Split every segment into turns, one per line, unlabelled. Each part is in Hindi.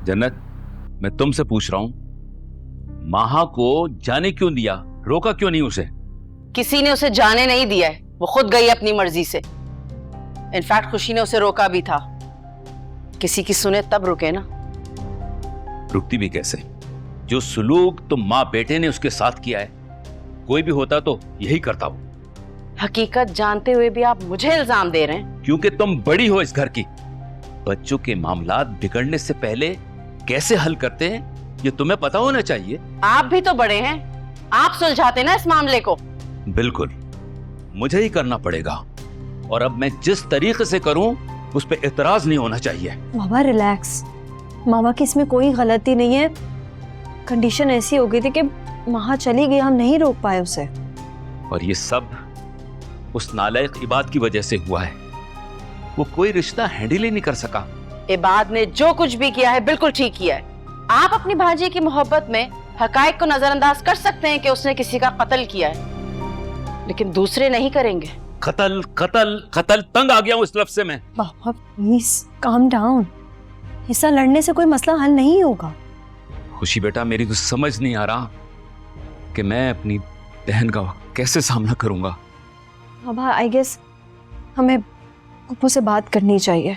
जन्नत, मैं तुमसे पूछ रहा हूं, माहा को जाने क्यों दिया, रोका क्यों नहीं उसे?
किसी ने उसे जाने नहीं दिया है, वो खुद गई अपनी मर्जी से। इनफैक्ट खुशी ने उसे रोका भी था। किसी की सुने तब रुके ना।
रुकती भी कैसे? जो सुलूक तुम माँ बेटे ने उसके साथ किया है, कोई भी होता तो यही करता वो।
हकीकत जानते हुए भी आप मुझे इल्जाम दे रहे हैं?
क्योंकि तुम बड़ी हो इस घर की। बच्चों के मामलात बिगड़ने से पहले कैसे हल करते हैं ये तुम्हें पता होना चाहिए।
आप भी तो बड़े हैं, आप सुलझाते ना इस मामले को।
बिल्कुल, मुझे ही करना पड़ेगा, और अब मैं जिस तरीके से करूं उस पर एतराज नहीं होना चाहिए।
मामा रिलैक्स, मामा की इसमें कोई गलती नहीं है। कंडीशन ऐसी हो गई थी कि माँ चली गई, हम नहीं रोक पाए उसे।
और ये सब उस नालायक इबाद की वजह से हुआ है। वो कोई रिश्ता हैंडल ही नहीं कर सका।
इबाद ने जो कुछ भी किया है बिल्कुल ठीक किया है। आप अपनी भांजी की मोहब्बत में हकायक को नजरअंदाज कर सकते हैं कि उसने किसी का कत्ल किया है, लेकिन दूसरे नहीं करेंगे।
कत्ल कत्ल कत्ल, तंग आ गया हूं इस लफ्ज़ से मैं।
मामा प्लीज काम डाउन, ऐसा लड़ने से कोई मसला हल नहीं होगा।
खुशी बेटा, मेरी तो समझ नहीं आ रहा कि मैं अपनी बहन का कैसे सामना करूंगा।
मामा आई गेस हमें पप्पू से बात करनी चाहिए,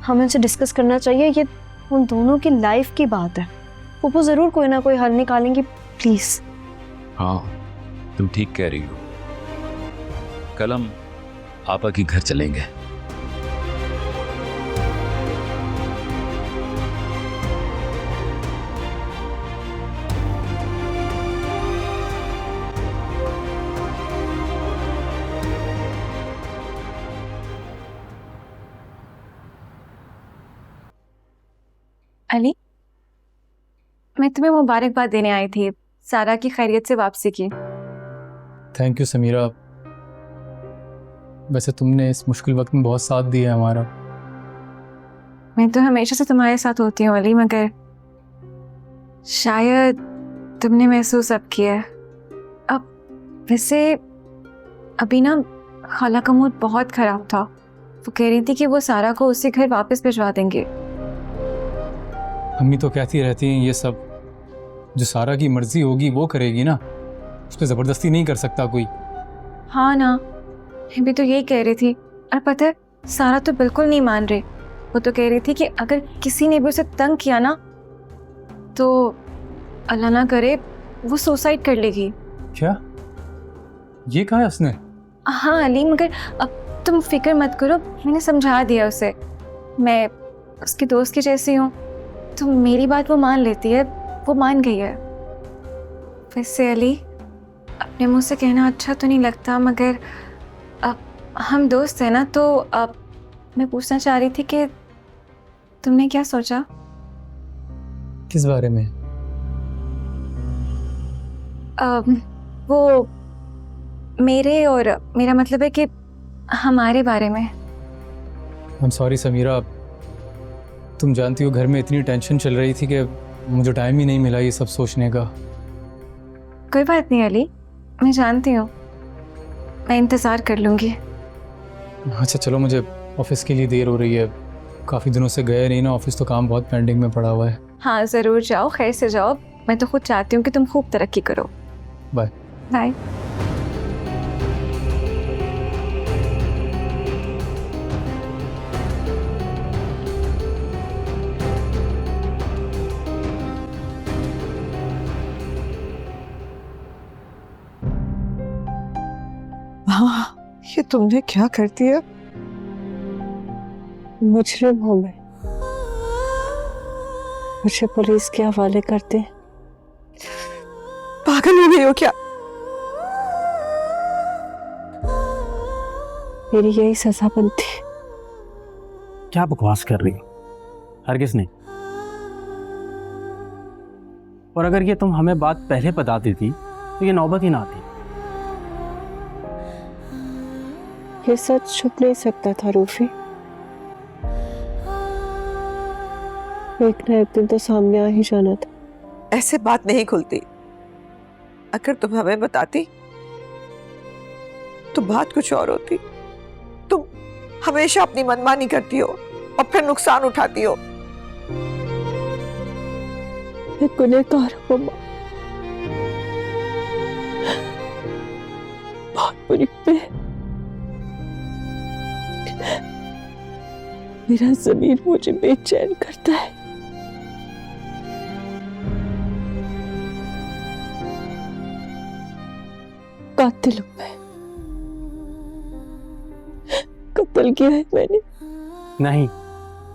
हमें उनसे डिस्कस करना चाहिए। ये उन दोनों की लाइफ की बात है, पप्पू जरूर कोई ना कोई हल निकालेंगी। प्लीज।
हाँ, तुम ठीक कह रही हो। कल हम आपा के घर चलेंगे।
अली, मैं तुम्हें मुबारकबाद देने आई थी सारा की खैरियत से वापसी की।
थैंक यू समीरा, वैसे तुमने इस मुश्किल वक्त में बहुत साथ दिया हमारा।
मैं तो हमेशा से तुम्हारे साथ होती हूँ अली, मगर शायद तुमने महसूस अब किया है। अब वैसे अभी ना खाला का मूड बहुत ख़राब था। वो कह रही थी कि वो सारा को उसी घर वापस भिजवा देंगे।
अम्मी तो कहती रहती हैं ये सब, जो सारा की मर्जी होगी वो करेगी ना, उस पर ज़बरदस्ती नहीं कर सकता कोई।
हाँ ना, मैं भी तो यही कह रही थी। और पता है सारा तो बिल्कुल नहीं मान रही। वो तो कह रही थी कि अगर किसी ने भी उसे तंग किया ना तो अल्लाह ना करे वो सुसाइड कर लेगी।
क्या? ये कहा है उसने?
हाँ अली, मगर अब तुम फिक्र मत करो, मैंने समझा दिया उसे। मैं उसकी दोस्त की जैसी हूँ, तो मेरी बात वो मान लेती है। वो मान गई है। वैसे अली, अपने मुंह से कहना अच्छा तो नहीं लगता, मगर अब हम दोस्त हैं ना, तो अब मैं पूछना चाह रही थी कि तुमने क्या सोचा?
किस बारे में?
वो मेरे, और मेरा मतलब है कि हमारे बारे में।
आई एम सॉरी समीरा, तुम जानती हो घर में इतनी टेंशन चल रही थी कि मुझे टाइम ही नहीं मिला ये सब सोचने का।
कोई बात नहीं अली, मैं जानती हूँ, मैं इंतज़ार कर लूँगी।
अच्छा चलो, मुझे ऑफिस के लिए देर हो रही है। काफ़ी दिनों से गए नहीं ना ऑफिस, तो काम बहुत पेंडिंग में पड़ा हुआ है।
हाँ ज़रूर जाओ, खैर से जाओ। मैं तो खुद चाहती हूँ कि तुम खूब तरक्की करो।
Bye
bye.
हाँ, ये तुमने क्या कर दिया? मुजरिम हूं मैं, मुझे पुलिस के हवाले कर दे। पागल हो गई हो क्या? मेरी यही सजा बनती।
क्या बकवास कर रही हो? हरगिज़ नहीं। और अगर ये तुम हमें बात पहले बता देती तो ये नौबत ही ना आती।
ये सच छुप नहीं सकता था रूफी, एक ना एक दिन तो सामने आ ही जाना था।
ऐसे बात नहीं खुलती। अगर तुम हमें बताती तो बात कुछ और होती। तुम हमेशा अपनी मनमानी करती हो और फिर नुकसान उठाती हो।
मैं गुनहगार हूँ मम्मा, बहुत बुरी मैं। मेरा ज़मीर मुझे बेचैन करता है। कातिल हूँ मैं, कत्ल किया है मैंने।
नहीं,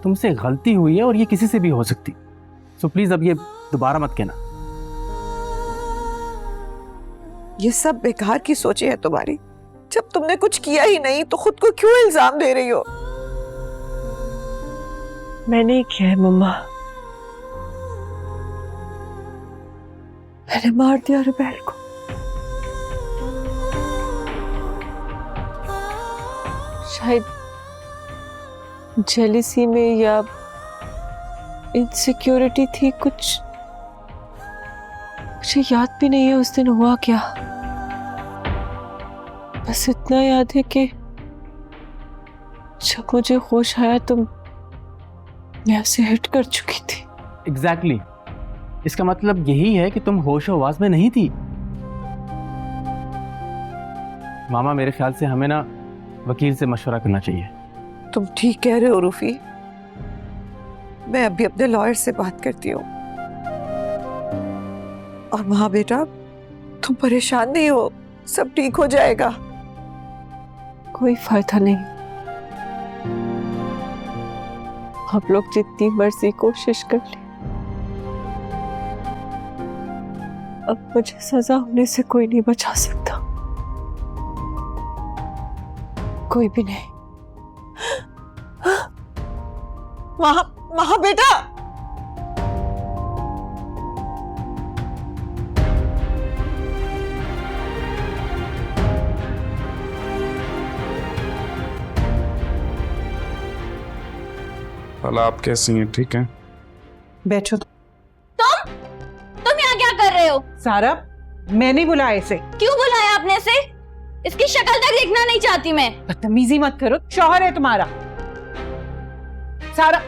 तुमसे गलती हुई है और ये किसी से भी हो सकती, सो प्लीज अब ये दोबारा मत कहना।
ये सब बेकार की सोचे है तुम्हारी। जब तुमने कुछ किया ही नहीं तो खुद को क्यों इल्जाम दे रही हो?
मैंने ही किया है मम्मा, मैंने मार दिया रुबैल को। शायद जेलिसी में या इनसिक्योरिटी थी कुछ, मुझे याद भी नहीं है उस दिन हुआ क्या। बस इतना याद है कि जब मुझे होश आया तो मैं उसे हिट कर चुकी थी।
एग्जैक्टली इसका मतलब यही है कि तुम होशो आवाज में नहीं थी। मामा, मेरे ख्याल से हमें ना वकील से मशवरा करना चाहिए।
तुम ठीक कह रहे हो रूफी, मैं अभी अपने लॉयर से बात करती हूँ। और माँ बेटा, तुम परेशान नहीं हो, सब ठीक हो जाएगा।
कोई फायदा नहीं, आप लोग जितनी मर्जी कोशिश कर ले, अब मुझे सजा होने से कोई नहीं बचा सकता, कोई भी नहीं।
वहां बेटा,
भला आप कैसी हैं? ठीक हैं?
बैठो।
तुम यहाँ क्या कर रहे हो?
सारा, मैंने बुलाया इसे।
क्यों बुलाया आपने इसे? इसकी शक्ल तक देखना नहीं चाहती मैं।
बदतमीजी मत करो, शौहर है तुम्हारा। सारा,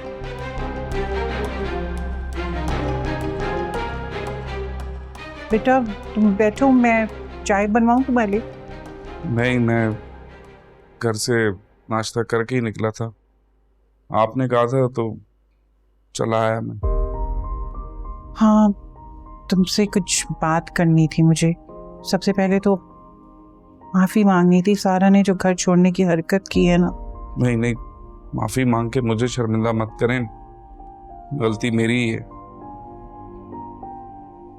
बेटा तुम बैठो, मैं चाय बनवाऊं तुम्हारे लिए?
नहीं, मैं घर से नाश्ता करके ही निकला था, आपने कहा था तो चला आया मैं।
हाँ, तुमसे कुछ बात करनी थी मुझे। सबसे पहले तो माफी मांगनी थी सारा ने जो घर छोड़ने की हरकत की है ना।
नहीं नहीं, माफी मांग के मुझे शर्मिंदा मत करें, गलती मेरी ही है।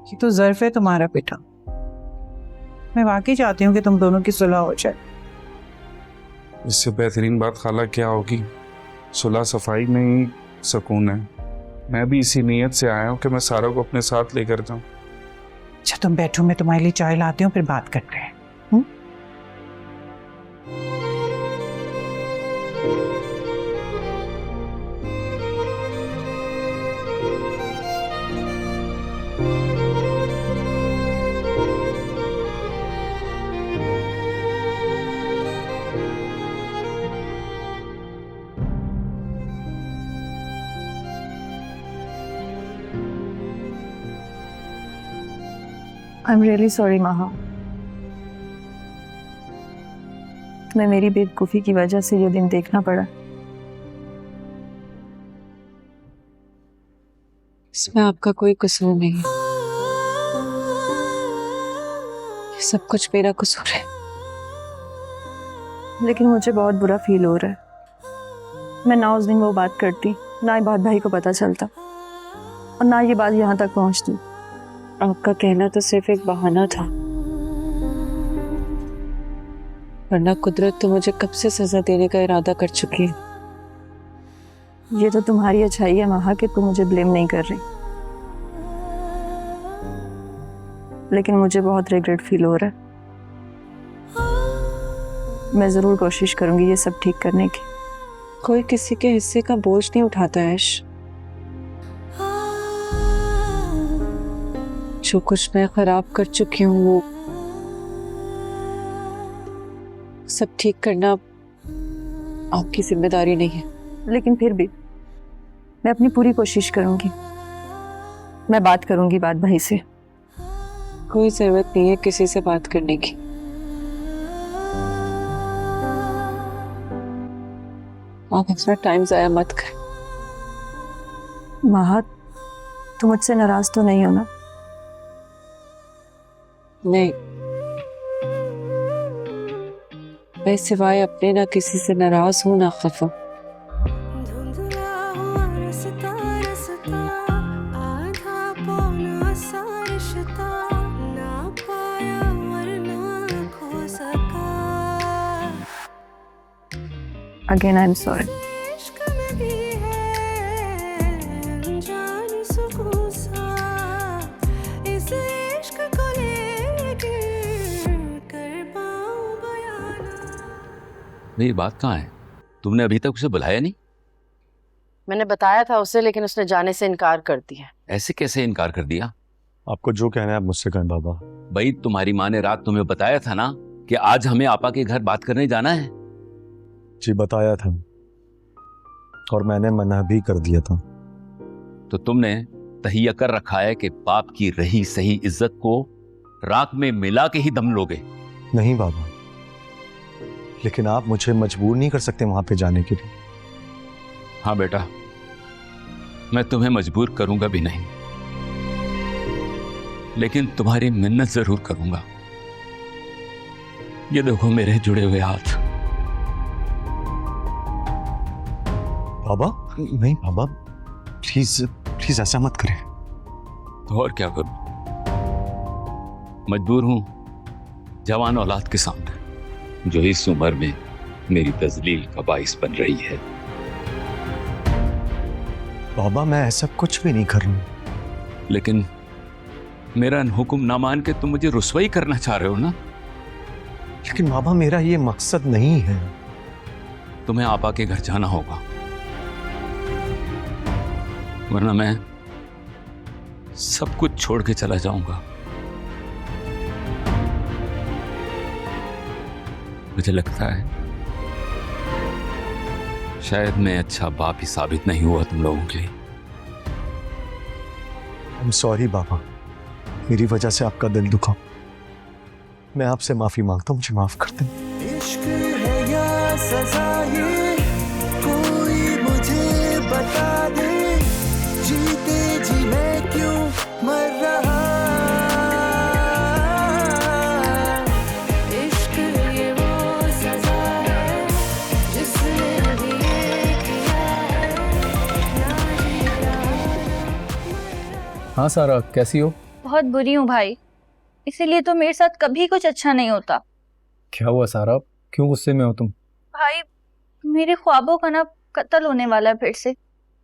ये तो ज़र्फ है तुम्हारा बेटा। मैं वाकई चाहती हूँ कि तुम दोनों की सुलह हो जाए।
इससे बेहतरीन बात खाला क्या होगी? सुलह सफाई में ही सुकून है। मैं भी इसी नीयत से आया हूँ कि मैं सारा को अपने साथ लेकर जाऊँ।
अच्छा तुम बैठो, मैं तुम्हारे लिए चाय लाती हूँ, फिर बात करते हैं।
I'm really sorry माहा, तुम्हें मेरी बेवकूफ़ी की वजह से ये दिन देखना पड़ा।
इसमें आपका कोई कसूर नहीं है, ये सब कुछ मेरा कसूर है।
लेकिन मुझे बहुत बुरा फील हो रहा है। मैं ना उस दिन वो बात करती, ना ये बात भाई को पता चलता, और ना ये बात यहाँ तक पहुँचती।
आपका कहना तो सिर्फ एक बहाना था, वरना कुदरत तो मुझे कब से सजा देने का इरादा कर चुकी है।
ये तो तुम्हारी अच्छाई है महा कि तुम मुझे ब्लेम नहीं कर रही, लेकिन मुझे बहुत रिग्रेट फील हो रहा है। मैं जरूर कोशिश करूंगी ये सब ठीक करने की।
कोई किसी के हिस्से का बोझ नहीं उठाता ऐश। जो कुछ मैं खराब कर चुकी हूँ वो सब ठीक करना आपकी जिम्मेदारी नहीं है।
लेकिन फिर भी मैं अपनी पूरी कोशिश करूंगी। मैं बात करूंगी बात भाई से।
कोई जरूरत नहीं है किसी से बात करने की। आप अपना टाइम जाया मत कर।
माँ, तुम मुझसे नाराज तो नहीं हो ना?
नहीं, मैं सिवाय अपने ना किसी से नाराज हूं ना खफा।
Again I am sorry.
ये बात कहाँ है? तुमने अभी तक उसे बुलाया नहीं?
मैंने बताया था उसे, लेकिन उसने जाने से इनकार कर दिया।
ऐसे कैसे इनकार कर दिया?
आपको जो कहना है आप मुझसे कहें बाबा।
भाई तुम्हारी माँ ने रात तुम्हें बताया था ना कि आज हमें आपा के घर बात करने जाना है।
जी बताया था और मैंने मना भी कर दिया था।
तो तुमने तहिया कर रखा है कि बाप की रही सही इज्जत को राख में मिला के ही दम लोगे।
नहीं बाबा, लेकिन आप मुझे मजबूर नहीं कर सकते वहां पे जाने के लिए।
हाँ बेटा, मैं तुम्हें मजबूर करूंगा भी नहीं, लेकिन तुम्हारी मिन्नत जरूर करूंगा। ये देखो मेरे जुड़े हुए हाथ।
बाबा नहीं बाबा, प्लीज प्लीज ऐसा मत करें।
तो और क्या करूं? मजबूर हूं जवान औलाद के सामने, जो इस उम्र में मेरी तजलील का बाइस बन रही है।
बाबा मैं ऐसा कुछ भी नहीं कर रहा हूं।
लेकिन मेरा हुक्म ना मान के तुम मुझे रुसवाई करना चाह रहे हो ना?
लेकिन बाबा मेरा ये मकसद नहीं है।
तुम्हें आपा के घर जाना होगा, वरना मैं सब कुछ छोड़ के चला जाऊंगा। मुझे लगता है शायद मैं अच्छा बाप ही साबित नहीं हुआ तुम लोगों के लिए।
I'm sorry बाबा, मेरी वजह से आपका दिल दुखा। मैं आपसे माफी मांगता हूँ, मुझे माफ कर दें।
इश्क है या सजा ये, कोई मुझे बता दे, जीते जी मैं क्यों मर रहा। इश्क ये वो सजा है जिसने अभी ये किया है, ना जिया।
हाँ सारा, कैसी हो?
बहुत बुरी हूँ भाई, इसीलिए तो मेरे साथ कभी कुछ अच्छा नहीं होता।
क्या हुआ सारा, क्यों गुस्से में हो तुम?
भाई मेरे ख्वाबों का ना कत्ल होने वाला है फिर से,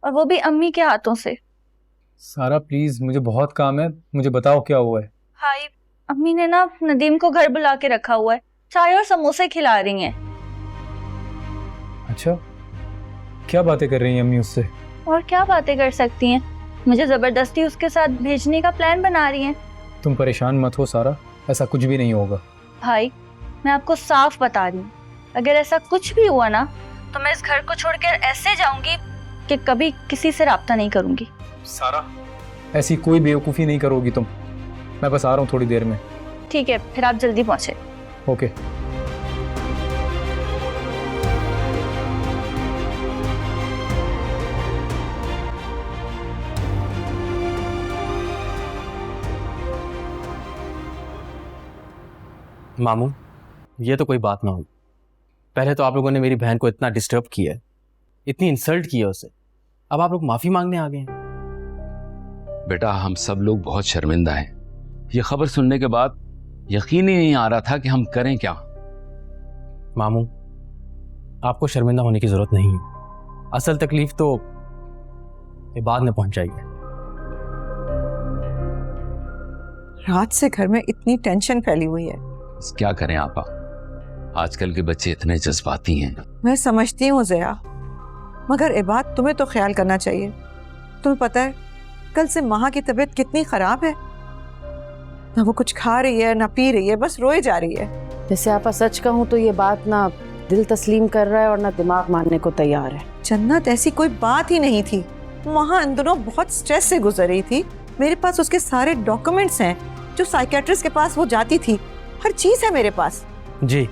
और वो भी अम्मी के हाथों से।
सारा प्लीज, मुझे बहुत काम है, मुझे बताओ क्या हुआ है।
भाई अम्मी ने ना नदीम को घर बुला के रखा हुआ है, चाय और समोसे खिला रही हैं।
अच्छा, क्या बातें कर रही हैं अम्मी उससे?
और क्या बातें कर सकती हैं, मुझे जबरदस्ती उसके साथ भेजने का प्लान बना रही हैं।
तुम परेशान मत हो सारा, ऐसा कुछ भी नहीं होगा।
भाई मैं आपको साफ बता रही हूँ, अगर ऐसा कुछ भी हुआ ना तो मैं इस घर को छोड़कर ऐसे जाऊंगी कि कभी किसी से राब्ता नहीं करूंगी।
सारा ऐसी कोई बेवकूफ़ी नहीं करोगी तुम। मैं बस आ रहा हूँ थोड़ी देर में।
ठीक है, फिर आप जल्दी पहुंचे।
ओके।
मामू, ये तो कोई बात ना हुई। पहले तो आप लोगों ने मेरी बहन को इतना डिस्टर्ब किया है, इतनी इंसल्ट की है उसे, अब आप लोग माफी मांगने आ गए हैं।
बेटा हम सब लोग बहुत शर्मिंदा हैं। ये खबर सुनने के बाद यकीन ही नहीं आ रहा था कि हम करें क्या।
मामू, आपको शर्मिंदा होने की जरूरत नहीं है, असल तकलीफ तो ये बाद में पहुंच जाएगी।
रात से घर में इतनी टेंशन फैली हुई है।
क्या करें आपा, आजकल के बच्चे इतने जज्बाती हैं।
मैं समझती हूँ जया, मगर ए बात तुम्हें तो ख्याल करना चाहिए। तुम्हें पता है कल से माँ की तबीयत कितनी खराब है, ना वो कुछ खा रही है ना पी रही है, बस रोए जा रही है।
वैसे आपा सच कहूँ तो ये बात ना दिल तस्लीम कर रहा है और ना दिमाग मानने को तैयार है।
जन्नत, ऐसी कोई बात ही नहीं थी। वहाँ इन दिनों बहुत स्ट्रेस से गुजर रही थी, मेरे पास उसके सारे डॉक्यूमेंट्स हैं, जो साइकेट्रिस्ट के पास वो जाती थी, हर चीज है मेरे पास।
जी,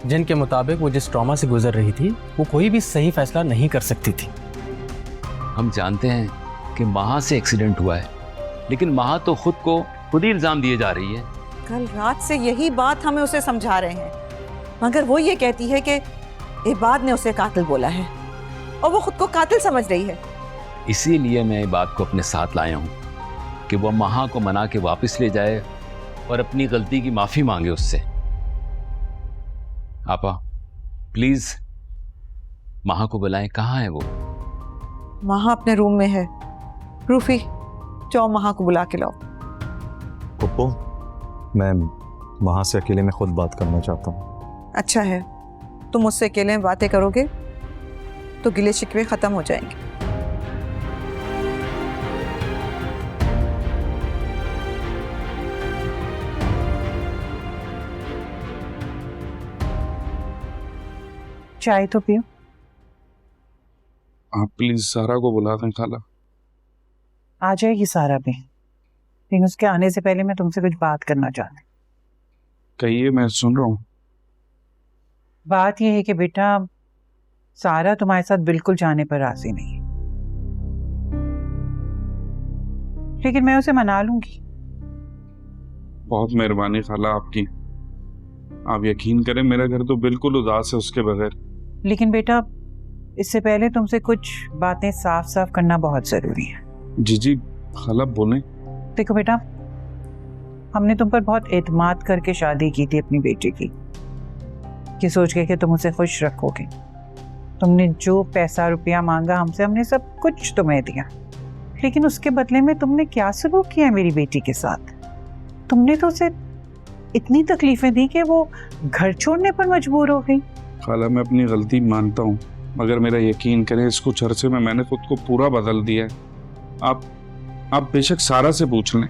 जिनके मुताबिक वो जिस ट्रॉमा से गुजर रही थी वो कोई भी सही फैसला नहीं कर सकती थी।
हम जानते हैं कि महा से एक्सीडेंट हुआ है, लेकिन महा तो खुद ही इल्जाम दिए जा रही है।
कल रात से यही बात हमें उसे समझा रहे हैं, मगर वो ये कहती है कि इबाद ने उसे कातिल बोला है और वो खुद को कातिल समझ रही है।
इसीलिए मैं इबाद को अपने साथ लाया हूँ कि वो महा को मना के वापस ले जाए और अपनी गलती की माफी मांगे उससे। आपा प्लीज महा को बुलाएं। कहाँ है वो?
महा अपने रूम में है। रूफी, जाओ महा को बुला के लाओ।
पप्पू, मैं वहां से अकेले में खुद बात करना चाहता हूँ।
अच्छा है, तुम मुझसे अकेले में बातें करोगे तो गिले शिकवे खत्म हो जाएंगे।
चाय तो पियो।
आप प्लीज सारा को बुला दें खाला।
आ जाएगी सारा भी, लेकिन उसके आने से पहले मैं तुमसे कुछ बात करना चाहती।
कहिए, मैं सुन रहा हूँ।
बात यह है कि बेटा, सारा तुम्हारे साथ बिल्कुल जाने पर राजी नहीं है, लेकिन मैं उसे मना लूंगी।
बहुत मेहरबानी खाला आपकी। आप यकीन करें, मेरा घर तो बिल्कुल उदास है उसके बगैर।
लेकिन बेटा, इससे पहले तुमसे कुछ बातें साफ साफ करना बहुत जरूरी है।
जी खाला बोलें।
देखो बेटा, हमने तुम पर बहुत एतमाद करके शादी की थी अपनी बेटी की, ये सोच के कि तुम उसे खुश रखोगे। तुमने जो पैसा रुपया मांगा हमसे, हमने सब कुछ तुम्हें दिया, लेकिन उसके बदले में तुमने क्या सलूक किया है मेरी बेटी के साथ? तुमने तो उसे इतनी तकलीफें दी कि वो घर छोड़ने पर मजबूर हो गई।
खाला, मैं अपनी गलती मानता हूँ, मगर मेरा यकीन करें, इस कुछ अरसे में मैंने खुद को पूरा बदल दिया है। आप बेशक सारा से पूछ लें।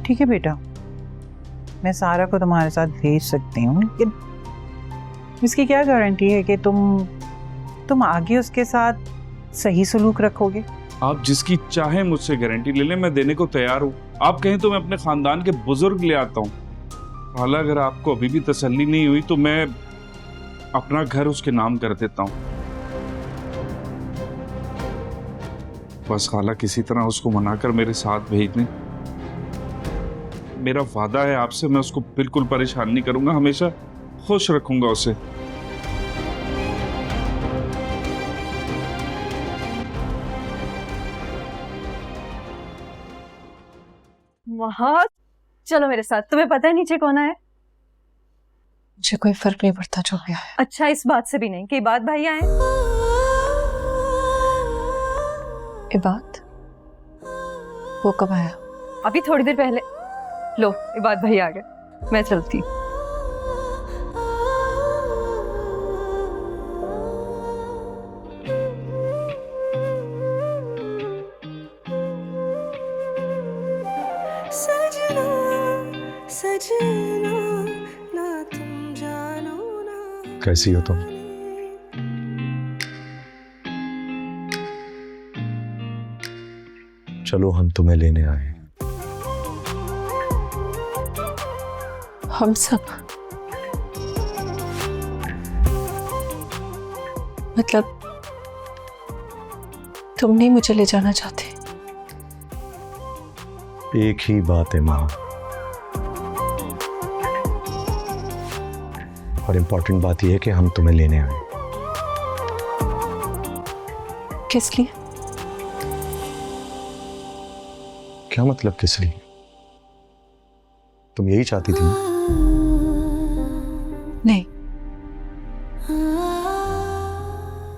ठीक है बेटा, मैं सारा को तुम्हारे साथ भेज सकती हूँ, लेकिन इसकी क्या गारंटी है कि तुम आगे उसके साथ सही सलूक रखोगे?
आप जिसकी चाहे मुझसे गारंटी ले लें, मैं देने को तैयार हूँ। आप कहें तो मैं अपने खानदान के बुजुर्ग ले आता हूँ। खाला, अगर आपको अभी भी तसल्ली नहीं हुई तो मैं अपना घर उसके नाम कर देता हूँ। बस खाला, किसी तरह उसको मनाकर मेरे साथ भेज दें। मेरा वादा है आपसे, मैं उसको बिल्कुल परेशान नहीं करूंगा, हमेशा खुश रखूंगा उसे।
वहाँ चलो मेरे साथ। तुम्हें पता है नीचे कौन आया?
मुझे कोई फर्क नहीं पड़ता जो भी आए।
अच्छा, इस बात से भी नहीं कि इबाद भाई आए।
इबाद? वो कब आया?
अभी थोड़ी देर पहले। लो, इबाद भाई आ गए, मैं चलती।
सजना सजना ना तुम जानो ना।
कैसी हो तुम? चलो, हम तुम्हें लेने आए।
हम सब? मतलब तुम नहीं मुझे ले जाना चाहते?
एक ही बात है माँ, और इम्पोर्टेंट बात यह है कि हम तुम्हें लेने आए।
किस लिए?
क्या मतलब किस लिए? तुम यही चाहती थी?
नहीं,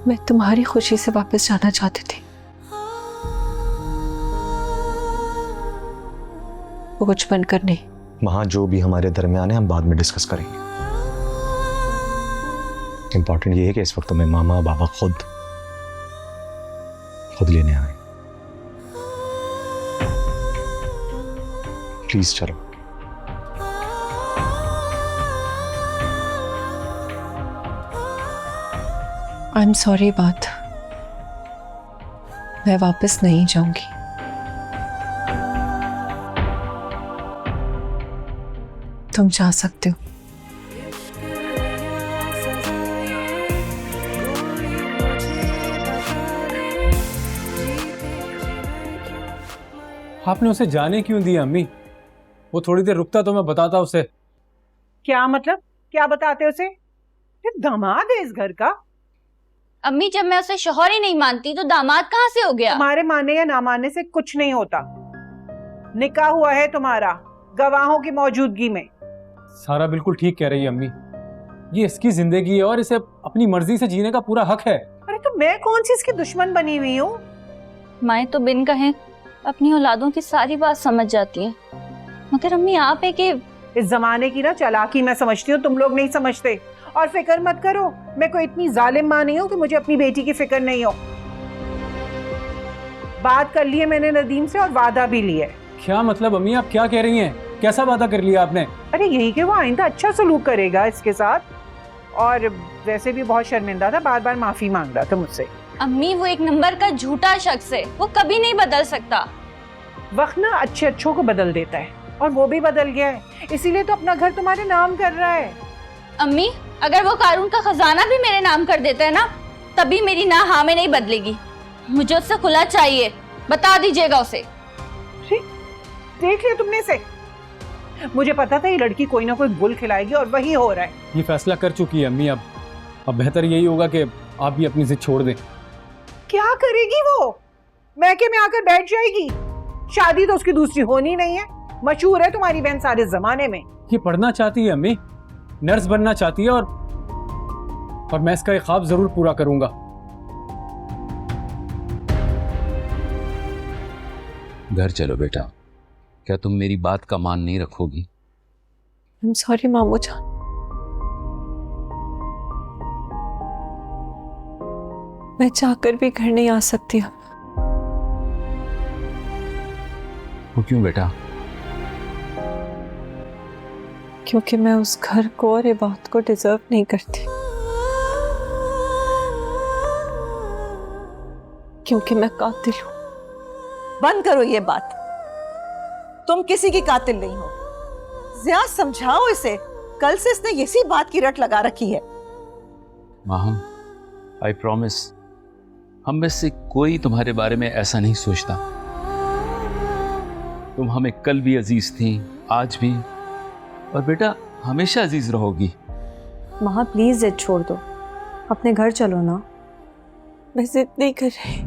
मैं तुम्हारी खुशी से वापस जाना चाहती थी। वो कुछ बनकर नहीं।
वहां जो भी हमारे दरमियान है हम बाद में डिस्कस करेंगे। इंपॉर्टेंट ये है कि इस वक्त तुम्हें मामा बाबा खुद लेने आए। प्लीज चलो।
आई एम सॉरी बात, मैं वापस नहीं जाऊंगी।
तुम जा सकते हो।
आपने उसे जाने क्यों दिया अम्मी? वो थोड़ी देर रुकता तो मैं बताता उसे।
क्या मतलब? क्या बताते उसे? ये दामाद है इस घर का।
अम्मी जब मैं उसे शौहर ही नहीं मानती तो दामाद कहाँ से हो गया?
तुम्हारे मानने या ना मानने से कुछ नहीं होता। निकाह हुआ है तुम्हारा गवाहों की मौजूदगी में।
सारा बिल्कुल ठीक कह रही है अम्मी। ये इसकी जिंदगी है और इसे अपनी मर्जी से जीने का पूरा हक है।
अरे तो मैं कौन सी इसकी दुश्मन बनी हुई हूँ?
माएँ तो बिन कहे अपनी औलादों की सारी बात समझ जाती हैं, मगर अम्मी आप है कि
इस जमाने की ना चालाकी मैं समझती हूँ, तुम लोग नहीं समझते। और फिक्र मत करो, मैं कोई इतनी जालिम माँ नहीं हूँ कि मुझे अपनी बेटी की फिक्र नहीं हो। बात कर ली है मैंने नदीम से और वादा भी लिया है।
क्या मतलब अम्मी, आप क्या कह रही हैं? कैसा वादा कर लिया आपने?
अरे यही कि वो आइंदा अच्छा सलूक करेगा इसके साथ, और वैसे भी बहुत शर्मिंदा था, बार बार माफी मांग रहा था मुझसे।
अम्मी वो एक नंबर का झूठा शख्स है, वो कभी नहीं बदल सकता।
वक्त ना अच्छे अच्छों को बदल देता है, और वो भी बदल गया है, इसीलिए तो अपना घर तुम्हारे नाम कर रहा है।
अम्मी अगर वो कारून का खजाना भी मेरे नाम कर देता है ना, तभी मेरी ना हाँ में नहीं बदलेगी। मुझे उससे खुला चाहिए, बता दीजिएगा उसे।
देख लिया तुमने इसे? मुझे पता था ये लड़की कोई ना कोई गुल खिलाएगी और वही हो रहा है।
ये फैसला कर चुकी है अम्मी। अब बेहतर यही होगा कि आप भी अपनी जिद छोड़ दें।
क्या करेगी वो? मैके में आकर बैठ जाएगी? शादी तो उसकी दूसरी होनी नहीं है। मशहूर है तुम्हारी बहन सारे जमाने में।
ये पढ़ना चाहती है अम्मी, नर्स बनना चाहती है, और मैं इसका एक ख्वाब जरूर पूरा करूंगा।
घर चलो बेटा। क्या तुम मेरी बात का मान नहीं रखोगी?
I'm sorry मामू जान। मैं चाहकर भी घर नहीं आ सकती अब।
वो क्यों बेटा?
क्योंकि मैं उस घर को और ये बात को डिजर्व नहीं करती। क्योंकि मैं कातिल हूं।
बंद करो ये बात। तुम किसी की कातिल नहीं हो। ज़्या समझाओ इसे, कल से इसने इसी बात की रट लगा रखी है।
माहम, आई प्रॉमिस, हम में से कोई तुम्हारे बारे में ऐसा नहीं सोचता। तुम हमें कल भी अजीज थी, आज भी, और बेटा हमेशा अजीज रहोगी।
माँ प्लीज जिद छोड़ दो, अपने घर चलो ना।
मैं जिद नहीं कर रही।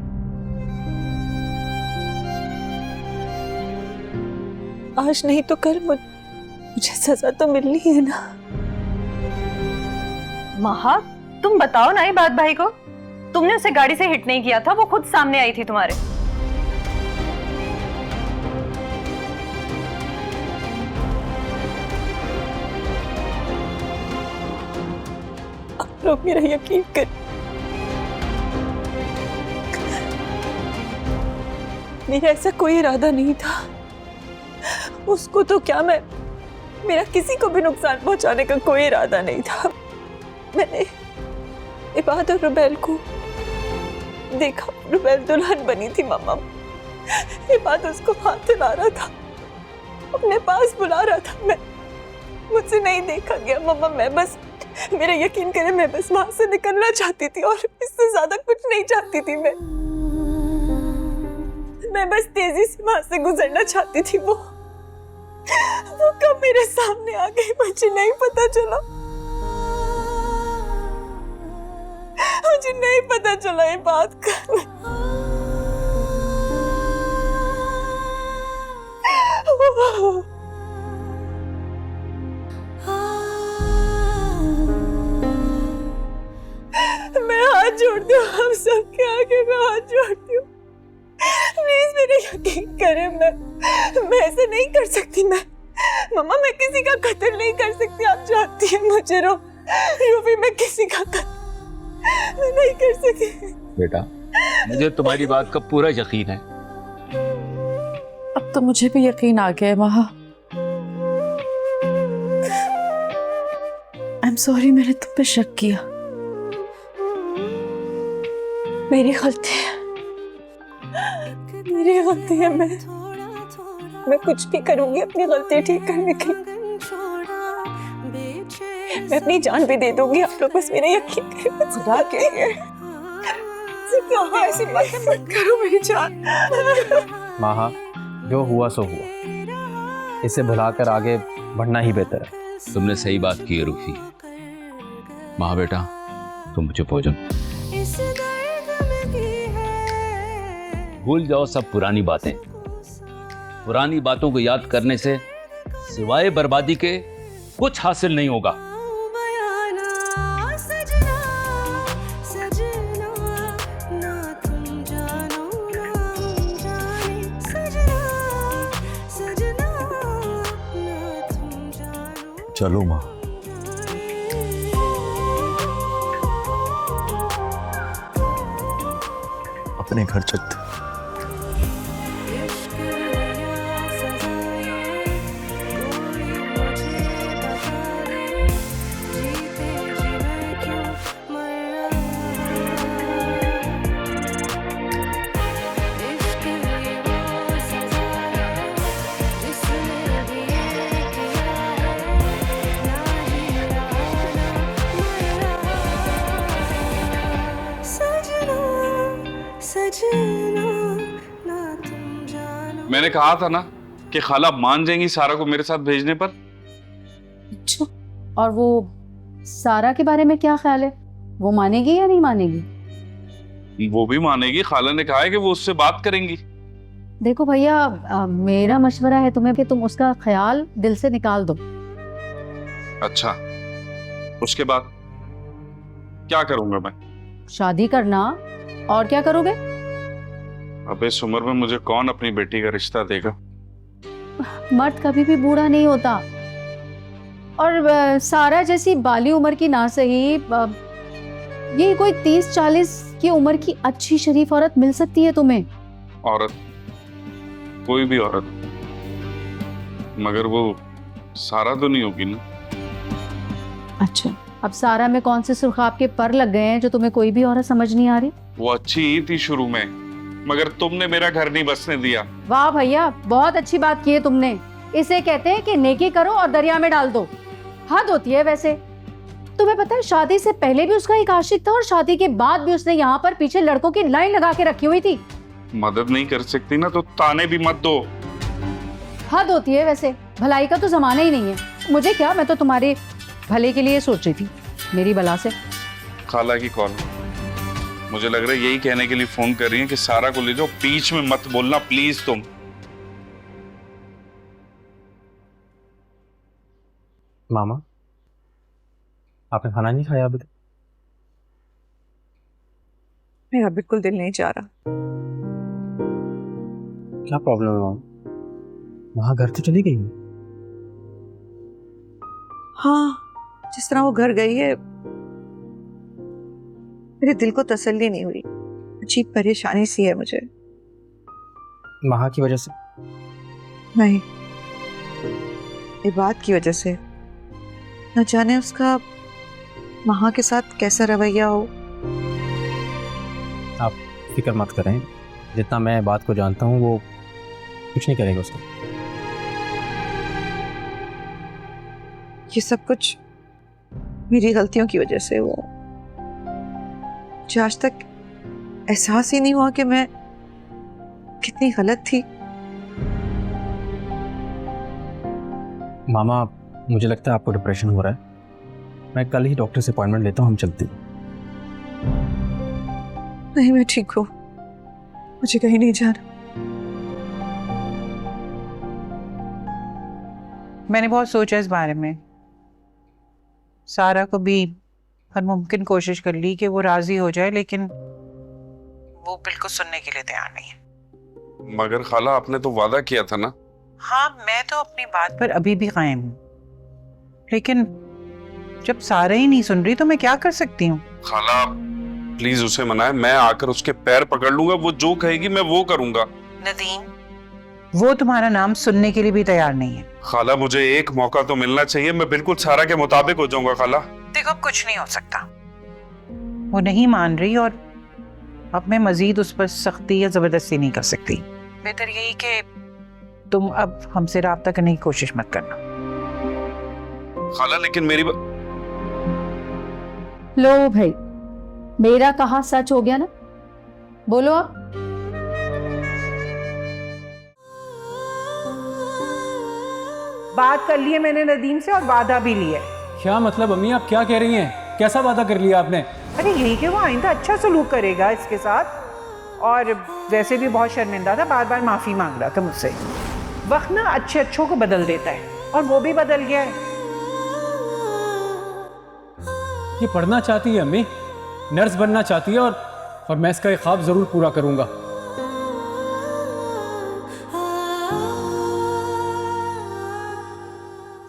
आज नहीं तो कल मुझे सजा तो मिलनी है ना।
महा तुम बताओ ना ये बात भाई को। तुमने उसे गाड़ी से हिट नहीं किया था, वो खुद सामने आई थी तुम्हारे।
आप लोग मेरा यकीन कर। मेरा ऐसा कोई इरादा नहीं था। उसको तो क्या, मेरा किसी को भी नुकसान पहुंचाने का कोई इरादा नहीं था। मैंने इबाद और रुबैल को देखा। रुबैल दुल्हन बनी थी मम्मा। इबाद उसको हाथ दिला रहा था, अपने पास बुला रहा था। मुझसे नहीं देखा गया मम्मा। मैं बस, मेरा यकीन करें, मैं बस वहां से निकलना चाहती थी और इससे ज्यादा कुछ नहीं चाहती थी। मैं बस तेजी से वहां से गुजरना चाहती थी। वो कब मेरे सामने आ गई मुझे नहीं पता चला। मुझे नहीं पता चला ये बात का। मैं हाथ जोड़ती हूँ हम सबके आगे, मैं हाथ जोड़ती हूँ। प्लीज मेरे यकीन करें, मैं ऐसे नहीं कर सकती। मम्मा मैं किसी का कत्ल नहीं कर सकती। आप जानती हैं मुझे। रूबी मैं किसी का कत्ल नहीं कर सकती।
बेटा मुझे तुम्हारी बात का पूरा यकीन है।
अब तो मुझे भी यकीन आ गया है महा। आई एम सॉरी, मैंने तुम पे शक किया। मेरी गलती है, मेरी गलती है। मैं कुछ भी करूंगी अपनी गलती ठीक करने के लिए। मैं अपनी जान भी दे दूंगी, आप लोग बस मेरा यकीन करें। खुदा के लिए ऐसी बातें मत करो मेरी जान।
माँ, जो हुआ सो हुआ, इसे भुलाकर आगे बढ़ना ही बेहतर है।
तुमने सही बात की है रुखी। माँ बेटा तुम चुप हो जाओ, भूल जाओ सब पुरानी बातें। पुरानी बातों को याद करने से सिवाय बर्बादी के कुछ हासिल नहीं होगा।
चलो माँ, अपने घर चलते।
मैंने कहा था ना कि खाला मान जाएंगी सारा को मेरे साथ भेजने पर।
अच्छा, और वो सारा के बारे में क्या ख्याल है? वो मानेगी या नहीं मानेगी?
वो भी मानेगी, खाला ने कहा है कि वो उससे बात करेंगी।
देखो भैया, मेरा मशवरा है तुम्हें कि तुम उसका ख्याल दिल से निकाल दो।
अच्छा, उसके बाद क्या करूंगा मैं?
शादी करना, और क्या करोगे?
अब इस उम्र में मुझे कौन अपनी बेटी का रिश्ता देगा?
मर्द कभी भी बूढ़ा नहीं होता, और सारा जैसी बाली उम्र की ना सही, ये कोई 30-40 की उम्र की अच्छी शरीफ औरत मिल सकती है तुम्हें।
औरत, कोई भी औरत, मगर वो सारा तो नहीं होगी ना।
अच्छा, अब सारा में कौन से सुर्खाब के पर लग गए हैं जो तुम्हें कोई भी औरत समझ नहीं आ रही?
वो अच्छी ही थी शुरू में, मगर तुमने मेरा घर नहीं बसने दिया।
वाह भैया, बहुत अच्छी बात की है तुमने। इसे कहते हैं कि नेकी करो और दरिया में डाल दो। हद होती है वैसे। तुम्हें पता है, शादी से पहले भी उसका एक आशिक था और शादी के बाद भी उसने यहाँ पर पीछे लड़कों की लाइन लगा के रखी हुई थी।
मदद नहीं कर सकती ना तो ताने भी मत दो।
हद होती है वैसे। भलाई का तो जमाना ही नहीं है। मुझे क्या, मैं तो तुम्हारे भले के लिए सोच रही थी, मेरी बला से।
खाला की कॉल, मुझे लग रहा है यही कहने के लिए फोन कर रही है कि सारा को ले जाओ, बीच में मत बोलना प्लीज तुम।
मामा, आपने खाना नहीं खाया अभी तक?
मेरा बिल्कुल दिल नहीं चाह रहा।
क्या प्रॉब्लम है मामा? वहां घर तो चली गई।
हाँ, जिस तरह वो घर गई है मेरे दिल को तसल्ली नहीं हुई। अजीब परेशानी सी है मुझे।
महा की वजह से?
नहीं, ये बात की वजह से। न जाने उसका महा के साथ कैसा रवैया हो।
आप फिक्र मत करें, जितना मैं बात को जानता हूँ वो कुछ नहीं करेगा उसको।
ये सब कुछ मेरी गलतियों की वजह से हुआ। मुझे आज तक एहसास ही नहीं हुआ कि मैं कितनी गलत थी।
मामा, मुझे लगता है आपको डिप्रेशन हो रहा है। मैं कल ही डॉक्टर से अपॉइंटमेंट लेता हूँ, हम चलते हैं।
नहीं, मैं ठीक हूँ, मुझे कहीं नहीं जाना।
मैंने बहुत सोचा इस बारे में। सारा को भी हर मुमकिन कोशिश कर ली कि वो राजी हो जाए, लेकिन वो बिल्कुल सुनने के लिए तैयार नहीं है।
मगर खाला, आपने तो वादा किया था ना।
हाँ, मैं तो अपनी बात पर अभी भी कायम हूँ, लेकिन जब सारा ही नहीं सुन रही तो मैं क्या कर सकती हूँ?
खाला प्लीज उसे मनाए, मैं आकर उसके पैर पकड़ लूंगा, वो जो कहेगी मैं वो करूंगा।
नदीम, वो तुम्हारा नाम सुनने के लिए भी तैयार नहीं है।
खाला मुझे एक मौका तो मिलना चाहिए, मैं बिल्कुल सारा के मुताबिक हो जाऊंगा। खाला
देखो, अब कुछ नहीं हो सकता। वो नहीं मान रही और अब मैं मजीद उस पर सख्ती या जबरदस्ती नहीं कर सकती। बेहतर यही कि तुम अब हमसे राब्ता करने की कोशिश मत करना।
खाला लेकिन मेरी
लो भाई, मेरा कहा सच हो गया ना। बोलो आप।
बात कर ली है मैंने नदीम से और वादा भी लिया है।
क्या मतलब अम्मी, आप क्या कह रही हैं? कैसा वादा कर लिया आपने?
अरे यही कि वो आइंदा अच्छा सलूक करेगा इसके साथ, और वैसे भी बहुत शर्मिंदा था, बार बार माफ़ी मांग रहा था मुझसे। वक्त ना अच्छे अच्छों को बदल देता है, और वो भी बदल गया है।
ये पढ़ना चाहती है अम्मी, नर्स बनना चाहती है, और मैं इसका एक ख्वाब जरूर पूरा करूंगा।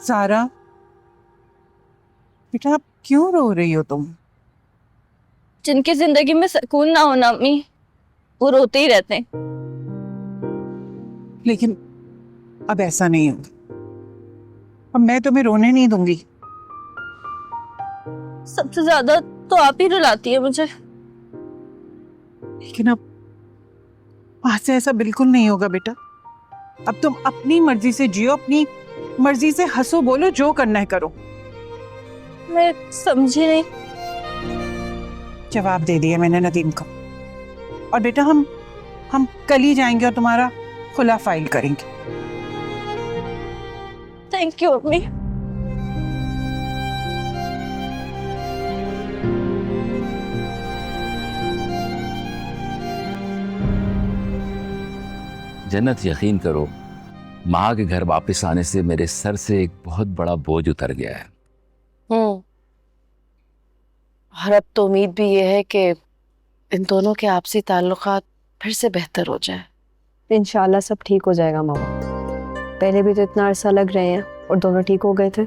सारा बेटा, आप क्यों रो रही हो तुम?
जिनकी जिंदगी में सुकून ना होना अम्मी, वो रोते ही रहते हैं।
लेकिन अब ऐसा नहीं होगा, अब मैं तुम्हें रोने नहीं दूंगी।
सबसे ज्यादा तो आप ही रुलाती है मुझे।
लेकिन अब आज से ऐसा बिल्कुल नहीं होगा बेटा। अब तुम अपनी मर्जी से जियो, अपनी मर्जी से हंसो, बोलो, जो करना है करो।
मैं समझी नहीं।
जवाब दे दिया मैंने नदीम को। और बेटा हम कल ही जाएंगे और तुम्हारा खुला फाइल करेंगे।
थैंक यू अम्मी।
जन्नत, यकीन करो, माँ के घर वापस आने से मेरे सर से एक बहुत बड़ा बोझ उतर गया है।
और अब तो उम्मीद भी ये है कि इन दोनों के आपसी ताल्लुकात फिर से बेहतर हो जाए।
इंशाल्लाह सब ठीक हो जाएगा मामा। पहले भी तो इतना अरसा लग रहे हैं और दोनों ठीक हो गए थे।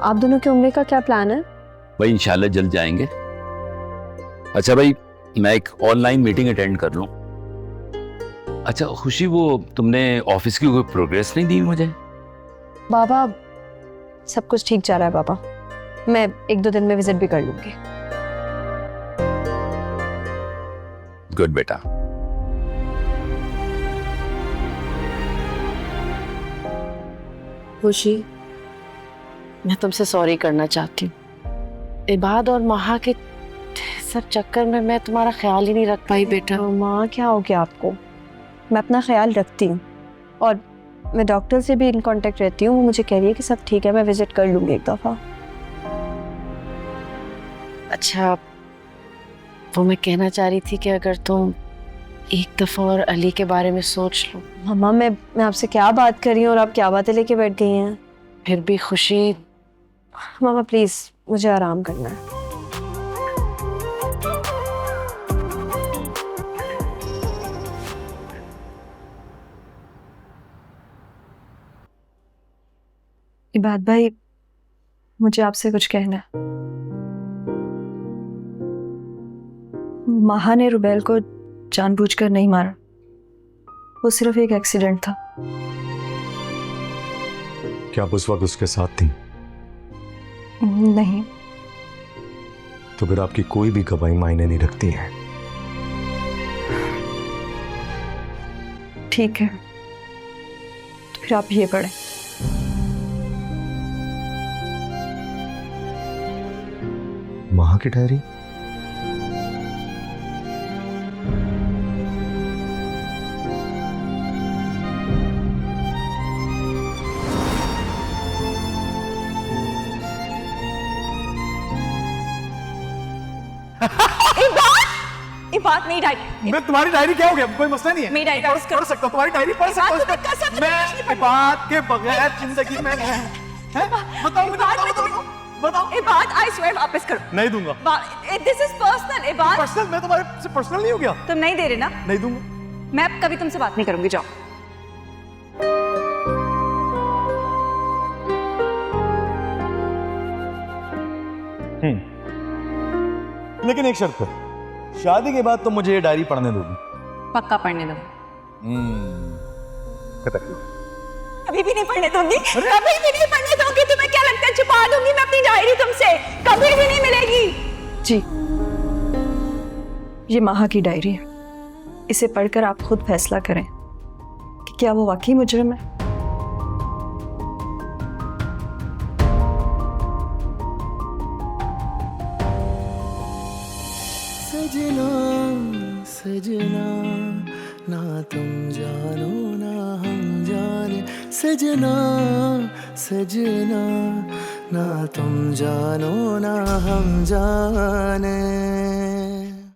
आप दोनों की उम्र का क्या प्लान है?
भाई इंशाल्लाह जल्द जाएंगे। अच्छा भाई, मैं एक ऑनलाइन मीटिंग अटेंड कर लूं। अच्छा खुशी, वो तुमने ऑफिस की कोई प्रोग्रेस नहीं दी मुझे?
बाबा सब कुछ ठीक जा रहा है बाबा, मैं 1-2 दिन में विजिट भी कर लूंगी।
गुड बेटा।
खुशी, मैं तुमसे सॉरी करना चाहती हूँ। इबाद और महा के सब चक्कर में मैं तुम्हारा ख्याल ही नहीं रख पाई बेटा।
तो माँ क्या हो गया आपको? मैं अपना ख्याल रखती हूँ, और मैं डॉक्टर से भी इन कांटेक्ट रहती हूँ। वो मुझे कह रही है कि सब ठीक है, मैं विजिट कर लूँगी एक दफ़ा।
अच्छा, वो मैं कहना चाह रही थी कि अगर तुम एक दफ़ा और अली के बारे में सोच लो।
मम्मा मैं आपसे क्या बात कर रही हूँ और आप क्या बातें लेके बैठ गई हैं?
फिर भी खुशी।
मामा प्लीज़, मुझे आराम करना है। इबाद भाई, मुझे आपसे कुछ कहना है। माहा ने रुबैल को जानबूझकर नहीं मारा, वो सिर्फ एक एक्सीडेंट था।
क्या आप उस वक्त उसके साथ थी?
नहीं।
तो फिर आपकी कोई भी गवाही मायने नहीं रखती है।
ठीक है, तो फिर आप ये पढ़ें।
माँ की डायरी?
इबाद, मेरी डायरी।
मैं तुम्हारी डायरी क्या हो गया? कोई मसला नहीं है,
मेरी डायरी
पढ़ सकता हूँ, तुम्हारी डायरी पढ़ सकता हूँ। मैं इबाद के बगैर जिंदगी में बताओ।
इबाद, आई स्वेयर, वापस करो।
नहीं दूंगा।
This is personal Ibad.
Personal? मैं तुम्हारे से पर्सनल नहीं हो गया?
तुम नहीं दे रहे ना?
नहीं दूंगा।
मैं अब कभी तुमसे बात नहीं करूंगी, जाओ।
लेकिन एक शर्त पर, शादी के बाद तुम मुझे ये डायरी पढ़ने दोगी?
पक्का पढ़ने दो। कभी भी नहीं पढ़ने दूंगी, कभी भी नहीं पढ़ने दूंगी। तुम्हें क्या लगता है छुपा दूंगी मैं अपनी डायरी तुमसे? कभी भी नहीं मिलेगी।
जी, ये माहा की डायरी है। इसे पढ़कर आप खुद फैसला करें कि क्या वो वाकई मुजरिम है।
सजना सजना, ना तुम जानो ना हम जाने, सजना सजना, ना तुम जानो ना हम जाने।